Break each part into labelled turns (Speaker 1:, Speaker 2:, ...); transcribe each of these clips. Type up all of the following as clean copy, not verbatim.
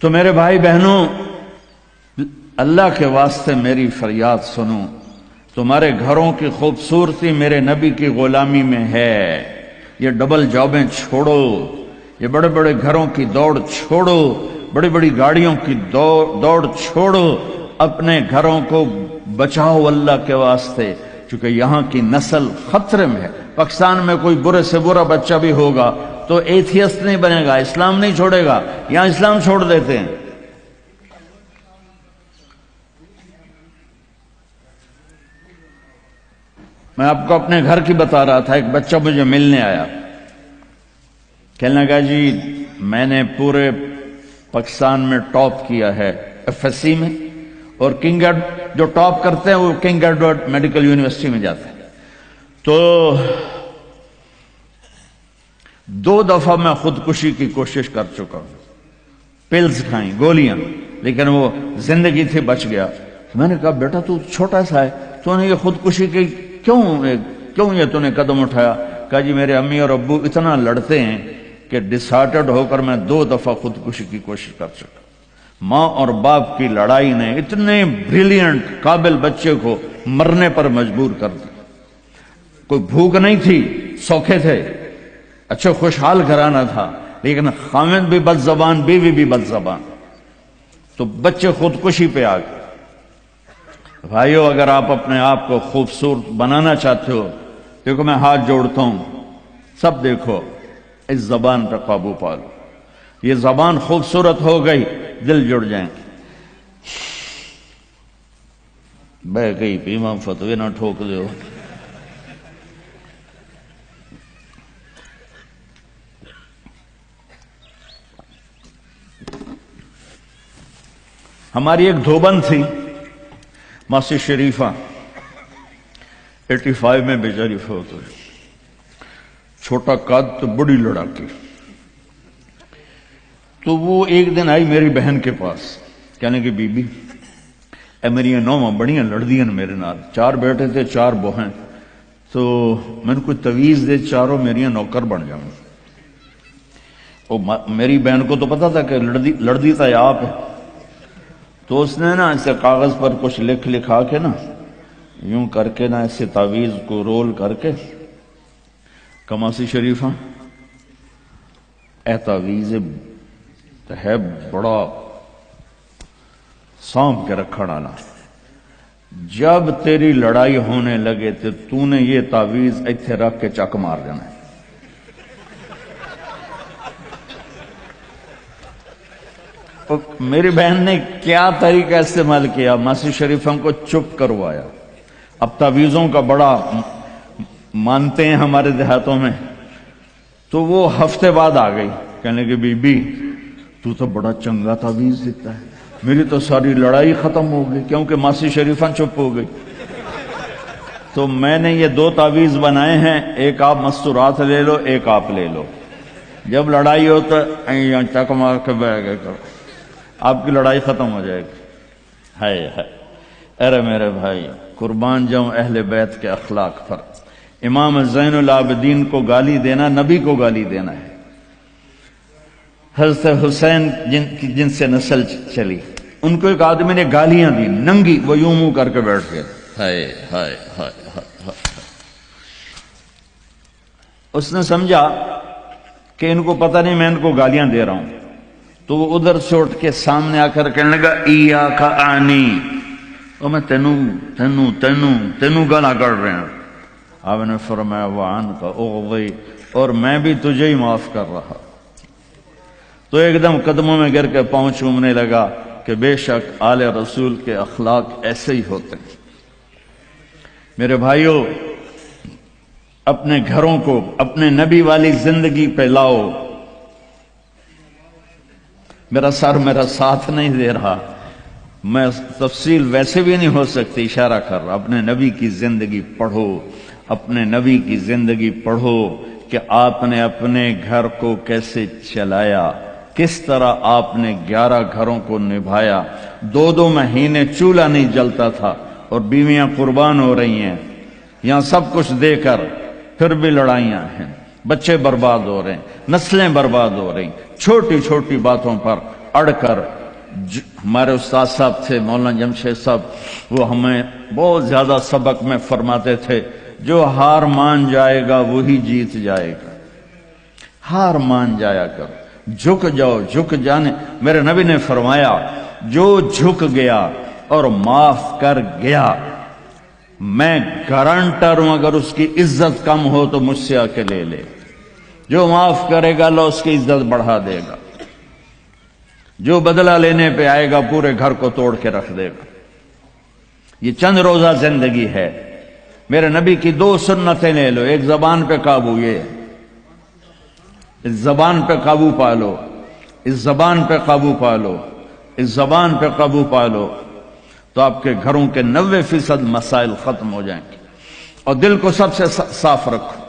Speaker 1: تو میرے بھائی بہنوں، اللہ کے واسطے میری فریاد سنو، تمہارے گھروں کی خوبصورتی میرے نبی کی غلامی میں ہے۔ یہ ڈبل جابیں چھوڑو، یہ بڑے بڑے گھروں کی دوڑ چھوڑو، بڑی بڑی گاڑیوں کی دوڑ چھوڑو، اپنے گھروں کو بچاؤ اللہ کے واسطے، چونکہ یہاں کی نسل خطرے میں ہے۔ پاکستان میں کوئی برے سے برا بچہ بھی ہوگا تو ایتھیسٹ نہیں بنے گا، اسلام نہیں چھوڑے گا، یہاں اسلام چھوڑ دیتے ہیں۔ میں آپ کو اپنے گھر کی بتا رہا تھا، ایک بچہ مجھے ملنے آیا، کہنے لگا جی میں نے پورے پاکستان میں ٹاپ کیا ہے ایف ایس سی میں، اور جو ٹاپ کرتے ہیں وہ کنگ ایڈورڈ میڈیکل یونیورسٹی میں جاتے ہیں۔ تو 2 دفعہ میں خودکشی کی کوشش کر چکا ہوں، پلز کھائیں، گولیاں، لیکن وہ زندگی تھی، بچ گیا۔ میں نے کہا بیٹا تو چھوٹا سا ہے، تو نے یہ خودکشی کی کیوں یہ تو نے قدم اٹھایا؟ کہا جی میرے امی اور ابو اتنا لڑتے ہیں کہ ڈسہارٹڈ ہو کر میں 2 دفعہ خودکشی کی کوشش کر چکا۔ ماں اور باپ کی لڑائی نے اتنے بریلینٹ قابل بچے کو مرنے پر مجبور کر دیا۔ کوئی بھوک نہیں تھی، سوکھے تھے، اچھے خوشحال گھرانہ تھا، لیکن خامد بھی بد زبان، بیوی بھی بد زبان، تو بچے خودکشی پہ آ گئے۔ بھائیو، اگر آپ اپنے آپ کو خوبصورت بنانا چاہتے ہو، دیکھو میں ہاتھ جوڑتا ہوں، سب دیکھو، اس زبان پر قابو پا لو۔ یہ زبان خوبصورت ہو گئی، دل جڑ جائیں گے۔ بہ گئی پیما فتوی نہ ٹھوک دو۔ ہماری ایک دھوبن تھی ماسی شریفہ، 85 میں بیچاری فوت ہوئی، چھوٹا قد تو بڑی لڑاکی۔ تو وہ ایک دن آئی میری بہن کے پاس، کہنے کہ بی بی اے میری نوواں بڑیاں لڑدیاں میرے نال، 4 بیٹے تھے 4 بہن، تو میں نے کوئی تویز دے، چاروں میری نوکر بن جاؤں۔ میری بہن کو تو پتا تھا کہ لڑدی تھا آپ ہے، تو اس نے نا اسے کاغذ پر کچھ لکھا کے نا یوں کر کے نا اسے تعویذ کو رول کر کے، کماسی شریفہ اے تعویذ ہے بڑا سانپ کے رکھڑ آنا، جب تیری لڑائی ہونے لگے تو نے یہ تعویذ ایتھے رکھ کے چک مار دینا ہے۔ میری بہن نے کیا طریقہ استعمال کیا، ماسی شریفہ کو چپ کروایا۔ اب تعویذوں کا بڑا مانتے ہیں ہمارے دیہاتوں میں، تو وہ ہفتے بعد آ گئی، کہنے کہ بی بی تو بڑا چنگا تعویذ دیتا ہے، میری تو ساری لڑائی ختم ہو گئی، کیونکہ ماسی شریفہ چپ ہو گئی۔ تو میں نے یہ 2 تعویذ بنائے ہیں، ایک آپ مستورات لے لو، ایک آپ لے لو، جب لڑائی ہو تو چک مار کے بہ گئے کرو، آپ کی لڑائی ختم ہو جائے گی۔ ہائے ہائے، ارے میرے بھائی، قربان جاؤں اہل بیت کے اخلاق پر۔ امام زین العابدین کو گالی دینا نبی کو گالی دینا ہے۔ حضرت حسین جن سے نسل چلی، ان کو ایک آدمی نے گالیاں دی ننگی، وہ یوں منہ کر کے بیٹھ گئے۔ ہائے ہائے ہائے ہائے، اس نے سمجھا کہ ان کو پتہ نہیں میں ان کو گالیاں دے رہا ہوں، تو وہ ادھر سے اٹھ کے سامنے آ کر کہنے لگا ایاک آنی، اور میں تینوں گالیاں کر رہے ہیں۔ آپ نے فرمایا وعن کا اغوی، اور میں بھی تجھے ہی معاف کر رہا۔ تو ایک دم قدموں میں گر کے پاؤں چومنے لگا کہ بے شک آل رسول کے اخلاق ایسے ہی ہوتے ہیں۔ میرے بھائیوں، اپنے گھروں کو اپنے نبی والی زندگی پہ لاؤ۔ میرا سر میرا ساتھ نہیں دے رہا، میں تفصیل ویسے بھی نہیں ہو سکتی، اشارہ کر رہا، اپنے نبی کی زندگی پڑھو، اپنے نبی کی زندگی پڑھو کہ آپ نے اپنے گھر کو کیسے چلایا، کس طرح آپ نے 11 گھروں کو نبھایا، 2 مہینے چولہا نہیں جلتا تھا اور بیویاں قربان ہو رہی ہیں، یہاں سب کچھ دے کر پھر بھی لڑائیاں ہیں، بچے برباد ہو رہے ہیں، نسلیں برباد ہو رہی ہیں، چھوٹی چھوٹی باتوں پر اڑ کر ہمارے استاد صاحب تھے مولانا جمشید صاحب، وہ ہمیں بہت زیادہ سبق میں فرماتے تھے، جو ہار مان جائے گا وہی جیت جائے گا۔ ہار مان جایا کرو، جھک جاؤ، جھک جانے۔ میرے نبی نے فرمایا جو جھک گیا اور معاف کر گیا، میں گارنٹر ہوں اگر اس کی عزت کم ہو تو مجھ سے آ کے لے لے۔ جو معاف کرے گا اللہ اس کی عزت بڑھا دے گا، جو بدلہ لینے پہ آئے گا پورے گھر کو توڑ کے رکھ دے گا۔ یہ چند روزہ زندگی ہے۔ میرے نبی کی 2 سنتیں لے لو، ایک زبان پہ قابو، یہ اس زبان پہ قابو پا لو، اس زبان پہ قابو پا لو، اس زبان پہ قابو پا لو، تو آپ کے گھروں کے 90% مسائل ختم ہو جائیں گے۔ اور دل کو سب سے صاف رکھو،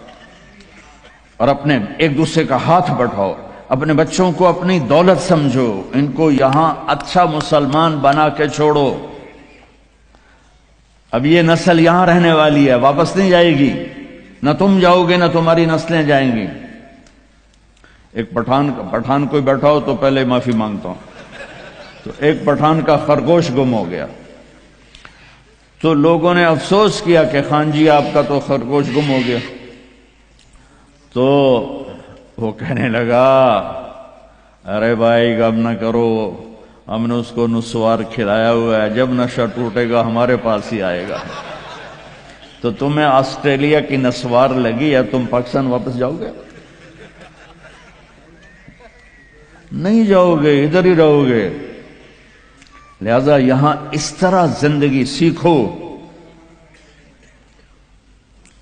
Speaker 1: اور اپنے ایک دوسرے کا ہاتھ بڑھاؤ، اپنے بچوں کو اپنی دولت سمجھو، ان کو یہاں اچھا مسلمان بنا کے چھوڑو۔ اب یہ نسل یہاں رہنے والی ہے، واپس نہیں جائے گی، نہ تم جاؤ گے نہ تمہاری نسلیں جائیں گی۔ ایک پٹھان کوئی بیٹھا ہو تو پہلے معافی مانگتا ہوں، تو ایک پٹھان کا خرگوش گم ہو گیا، تو لوگوں نے افسوس کیا کہ خان جی آپ کا تو خرگوش گم ہو گیا، تو وہ کہنے لگا ارے بھائی غم نہ کرو، ہم نے اس کو نسوار کھلایا ہوا ہے، جب نشہ ٹوٹے گا ہمارے پاس ہی آئے گا۔ تو تمہیں آسٹریلیا کی نسوار لگی ہے، تم پاکستان واپس جاؤ گے؟ نہیں جاؤ گے، ادھر ہی رہو گے۔ لہذا یہاں اس طرح زندگی سیکھو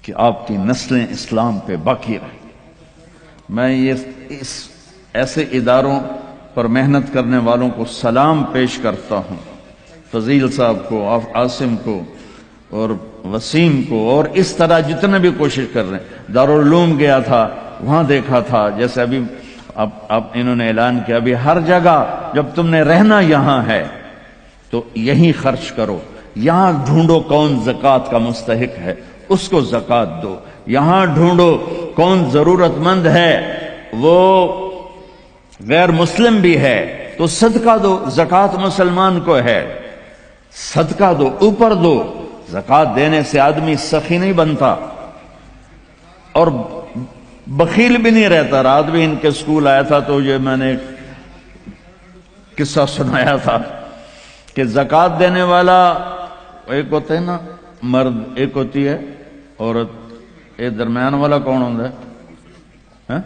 Speaker 1: کہ آپ کی نسلیں اسلام پہ باقی رہیں۔ میں اس ایسے اداروں پر محنت کرنے والوں کو سلام پیش کرتا ہوں، فضیل صاحب کو، عاصم کو اور وسیم کو، اور اس طرح جتنے بھی کوشش کر رہے ہیں۔ دارالعلوم گیا تھا، وہاں دیکھا تھا، جیسے ابھی اب انہوں نے اعلان کیا ابھی ہر جگہ جب تم نے رہنا یہاں ہے تو یہیں خرچ کرو، یہاں ڈھونڈو کون زکوٰۃ کا مستحق ہے اس کو زکوٰۃ دو، یہاں ڈھونڈو کون ضرورت مند ہے وہ غیر مسلم بھی ہے تو صدقہ دو، زکوٰۃ مسلمان کو ہے، صدقہ دو، اوپر دو۔ زکوٰۃ دینے سے آدمی سخی نہیں بنتا اور بخیل بھی نہیں رہتا۔ رات بھی ان کے اسکول آیا تھا تو یہ میں نے ایک قصہ سنایا تھا کہ زکوٰۃ دینے والا ایک ہوتا ہے نا مرد، ایک ہوتی ہے عورت، ایک درمیان والا کون ہوتا ہے؟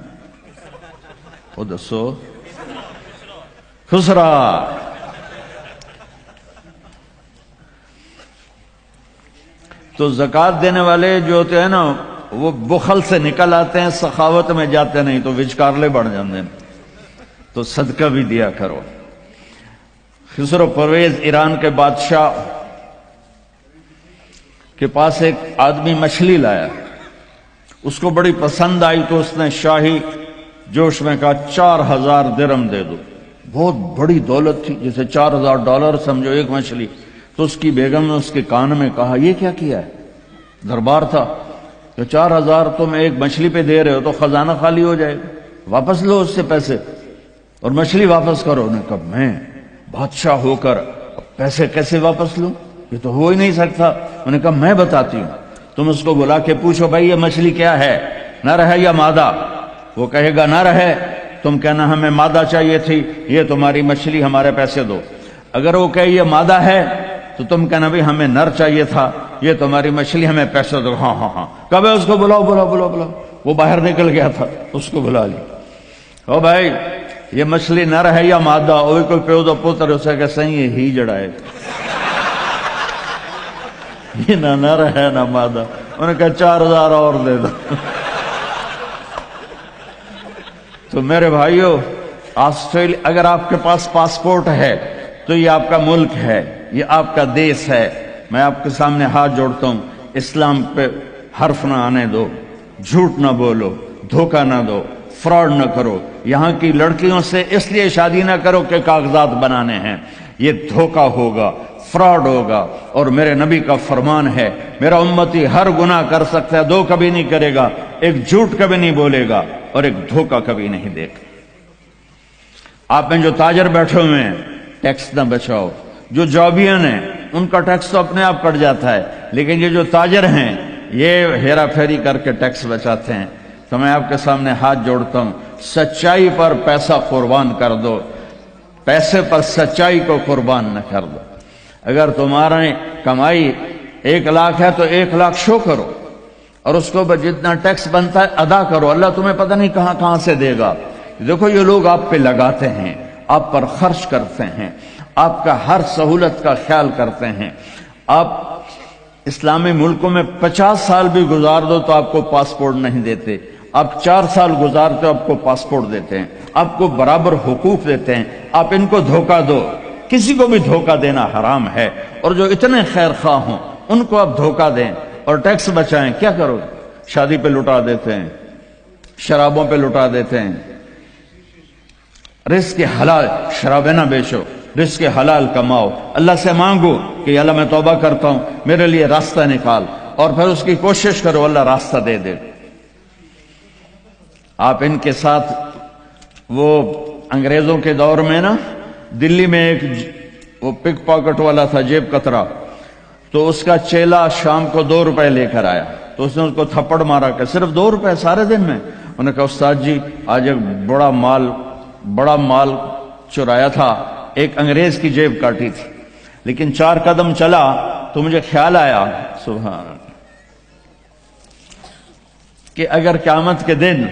Speaker 1: وہ دسو، خسرا۔ تو زکوٰۃ دینے والے جو ہوتے ہیں نا وہ بخل سے نکل آتے ہیں، سخاوت میں جاتے نہیں تو وچکارلے بڑھ جاتے ہیں۔ تو صدقہ بھی دیا کرو۔ خسرو پرویز ایران کے بادشاہ کے پاس ایک آدمی مچھلی لایا، اس کو بڑی پسند آئی تو اس نے شاہی جوش میں کہا 4000 درہم دے دو۔ بہت بڑی دولت تھی، جیسے $4000 سمجھو ایک مچھلی۔ تو اس کی بیگم نے اس کے کان میں کہا یہ کیا کیا ہے؟ دربار تھا کہ 4000 تم ایک مچھلی پہ دے رہے ہو تو خزانہ خالی ہو جائے گا، واپس لو اس سے پیسے اور مچھلی واپس کرو۔ انہوں نے کہا میں بادشاہ ہو کر پیسے کیسے واپس لوں، یہ تو ہو ہی نہیں سکتا۔ انہوں نے کہا میں بتاتی ہوں، تم اس کو بلا کے پوچھو بھائی یہ مچھلی کیا ہے، نر ہے یا مادہ؟ وہ کہے گا نر ہے، تم کہنا ہمیں مادہ چاہیے تھی، یہ تمہاری مچھلی، ہمارے پیسے دو۔ اگر وہ کہے یہ مادہ ہے تو تم کہنا بھی ہمیں نر چاہیے تھا، یہ تمہاری مچھلی، ہمیں پیسے دو۔ ہاں ہاں ہاں، کب ہے اس کو بلاؤ بلاؤ بلاؤ بلاؤ۔ وہ باہر نکل گیا تھا، اس کو بلا لی۔ او بھائی یہ مچھلی نر ہے یا مادہ؟ وہ کوئی پیو دا پوتر اسے کہ صحیح ہے ہی جڑا ہے، یہ نہ نر ہے نہ مادہ۔ انہوں نے کہا 4000 اور دے دو۔ تو میرے بھائیو، آسٹریلیا اگر آپ کے پاس پاسپورٹ ہے تو یہ آپ کا ملک ہے، یہ آپ کا دیش ہے۔ میں آپ کے سامنے ہاتھ جوڑتا ہوں، اسلام پہ حرف نہ آنے دو، جھوٹ نہ بولو، دھوکہ نہ دو، فراڈ نہ کرو۔ یہاں کی لڑکیوں سے اس لیے شادی نہ کرو کہ کاغذات بنانے ہیں، یہ دھوکہ ہوگا، فراڈ ہوگا۔ اور میرے نبی کا فرمان ہے میرا امتی ہر گناہ کر سکتا ہے، دو کبھی نہیں کرے گا، ایک جھوٹ کبھی نہیں بولے گا اور ایک دھوکہ کبھی نہیں دے گا۔ آپ میں جو تاجر بیٹھے ہوئے ہیں ٹیکس نہ بچاؤ، جو جابین ہیں ان کا ٹیکس تو اپنے آپ کٹ جاتا ہے، لیکن یہ جو تاجر ہیں یہ ہیرا پھیری کر کے ٹیکس بچاتے ہیں۔ تو میں آپ کے سامنے ہاتھ جوڑتا ہوں، سچائی پر پیسہ قربان کر دو، پیسے پر سچائی کو قربان نہ کر دو۔ اگر تمہارا کمائی 1,00,000 ہے تو 1,00,000 شو کرو، اور اس کو جتنا ٹیکس بنتا ہے ادا کرو، اللہ تمہیں پتہ نہیں کہاں کہاں سے دے گا۔ دیکھو یہ لوگ آپ پہ لگاتے ہیں، آپ پر خرچ کرتے ہیں، آپ کا ہر سہولت کا خیال کرتے ہیں۔ آپ اسلامی ملکوں میں 50 سال بھی گزار دو تو آپ کو پاسپورٹ نہیں دیتے، آپ 4 سال گزارتے ہو آپ کو پاسپورٹ دیتے ہیں، آپ کو برابر حقوق دیتے ہیں۔ آپ ان کو دھوکہ دو، کسی کو بھی دھوکہ دینا حرام ہے، اور جو اتنے خیر خواہ ہوں ان کو آپ دھوکہ دیں اور ٹیکس بچائیں، کیا کرو؟ شادی پہ لٹا دیتے ہیں، شرابوں پہ لٹا دیتے ہیں۔ رزق حلال، شرابیں نہ بیچو، رزق حلال کماؤ، اللہ سے مانگو کہ اللہ میں توبہ کرتا ہوں میرے لیے راستہ نکال، اور پھر اس کی کوشش کرو اللہ راستہ دے دے۔ آپ ان کے ساتھ وہ انگریزوں کے دور میں نا دلی میں ایک وہ پک پاکٹ والا تھا جیب کترا، تو اس کا چیلا شام کو 2 روپے لے کر آیا، تو اس نے اس کو تھپڑ مارا کہ صرف 2 روپے سارے دن میں؟ انہوں نے کہا استاد جی آج ایک بڑا مال چرایا تھا، ایک انگریز کی جیب کاٹی تھی، لیکن 4 قدم چلا تو مجھے خیال آیا سبحان اللہ کہ اگر قیامت کے دن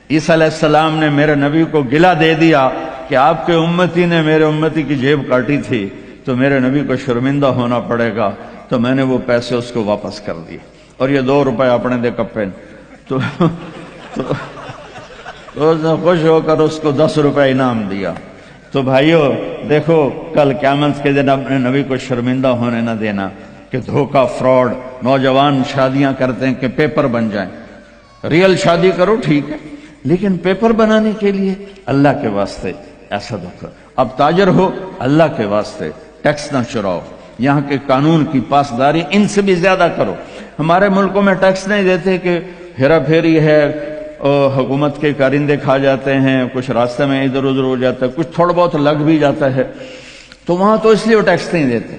Speaker 1: عیسیٰ علیہ السلام نے میرے نبی کو گلہ دے دیا کہ آپ کے امتی نے میرے امتی کی جیب کاٹی تھی تو میرے نبی کو شرمندہ ہونا پڑے گا، تو میں نے وہ پیسے اس کو واپس کر دیے، اور یہ 2 روپے اپنے دے کپے تو اس نے خوش ہو کر اس کو 10 روپے انعام دیا۔ تو بھائیو دیکھو کل قیامت کے دن اپنے نبی کو شرمندہ ہونے نہ دینا کہ دھوکہ فراڈ۔ نوجوان شادیاں کرتے ہیں کہ پیپر بن جائیں، ریئل شادی کرو ٹھیک ہے، لیکن پیپر بنانے کے لیے اللہ کے واسطے ایسا دھوکہ۔ اب تاجر ہو اللہ کے واسطے ٹیکس نہ چراؤ، یہاں کے قانون کی پاسداری ان سے بھی زیادہ کرو۔ ہمارے ملکوں میں ٹیکس نہیں دیتے کہ ہیرا پھیری ہے، حکومت کے کارندے کھا جاتے ہیں، کچھ راستے میں ادھر ادھر ہو جاتا ہے، کچھ تھوڑا بہت لگ بھی جاتا ہے، تو وہاں تو اس لیے وہ ٹیکس نہیں دیتے۔